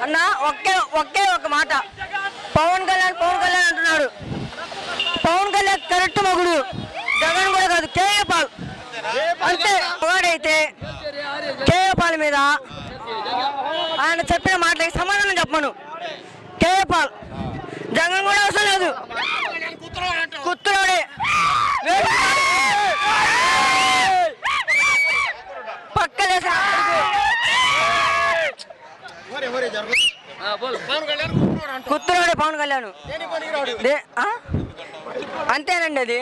అన్న ఒకే ఒక మాట, పవన్ కళ్యాణ్ అంటున్నాడు. పవన్ కళ్యాణ్ కరెక్ట్ మగుడు, జగన్ కూడా కాదు, కేఏ పాల్ అంతే. వాడైతే కేఏ పాల్ మీద ఆయన చెప్పిన మాటలకి సమాధానం చెప్పమను. కేఏ పాల్, జగన్ కూడా అవసరం లేదు, కుత్తులోడే పక్కలేసా కుత్తులోడే పవన్ కళ్యాణ్ అంతేనండి. అది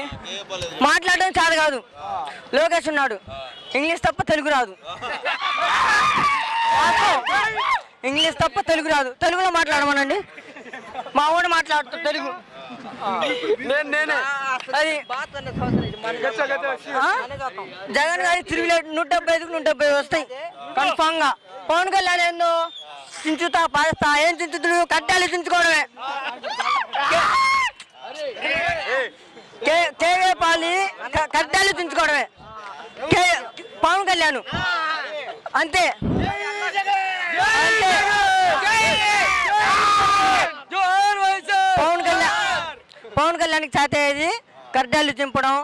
మాట్లాడడం చాలు కాదు. లోకేష్ ఉన్నాడు, ఇంగ్లీష్ తప్ప తెలుగు రాదు. ఇంగ్లీష్ తప్ప తెలుగు రాదు, తెలుగులో మాట్లాడమనండి. మా వాడు మాట్లాడుతాడు తెలుగు. అది జగన్ గారి తిరుగులేడు 175కు 170 వస్తాయి కన్ఫామ్ గా. పవన్ కళ్యాణ్ ఏందో చించుతా పాస్తా, ఏం చించుతుడు, కట్టాలి చించుకోవడమే. కేవే పాలి కట్టాలి చించుకోవడమే పవన్ కళ్యాణ్ అంతే. పవన్ కళ్యాణ్కి చేతేది కడ్డాలు చింపడం,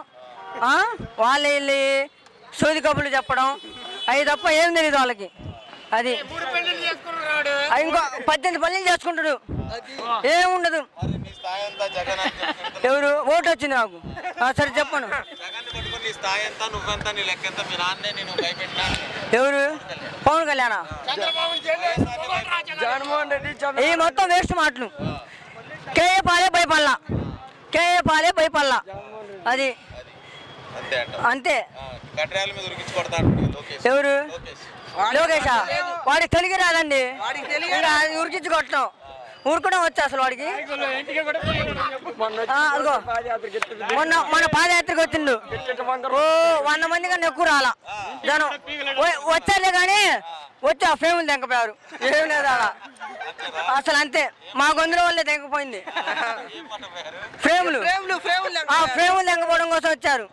వాళ్ళ వెళ్ళి సోది కబుర్లు చెప్పడం, అవి తప్ప ఏం తెలియదు వాళ్ళకి. అది ఇంకో 18 పనులు చేసుకుంటాడు, ఏముండదు. ఎవరు ఓటు వచ్చింది నాకు, సరే చెప్పను. ఎవరు పవన్ కళ్యాణ్, జగన్మోహన్ రెడ్డి, ఈ మొత్తం వేస్ట్ మాటలు. కేఏ పాలే భయపల్లా అది అంతే. ఎవరు లోకేషా, వాడికి తెలుగు రాదండి, ఉరికించి కొట్టడం ఊరుకోవడం వచ్చా అసలు వాడికి. అదిగో మన పాదయాత్రకు వచ్చిండు, 100 మంది కన్నా ఎక్కువ రాలా జనం. వచ్చారులే కానీ వచ్చి ఆ ఫేములు తెంకపోయారు, ఏం లేదు అలా అసలు. అంతే, మా గొంతుల వల్లే తెంకపోయింది. ఫ్రేములు తెంకపోవడం కోసం వచ్చారు.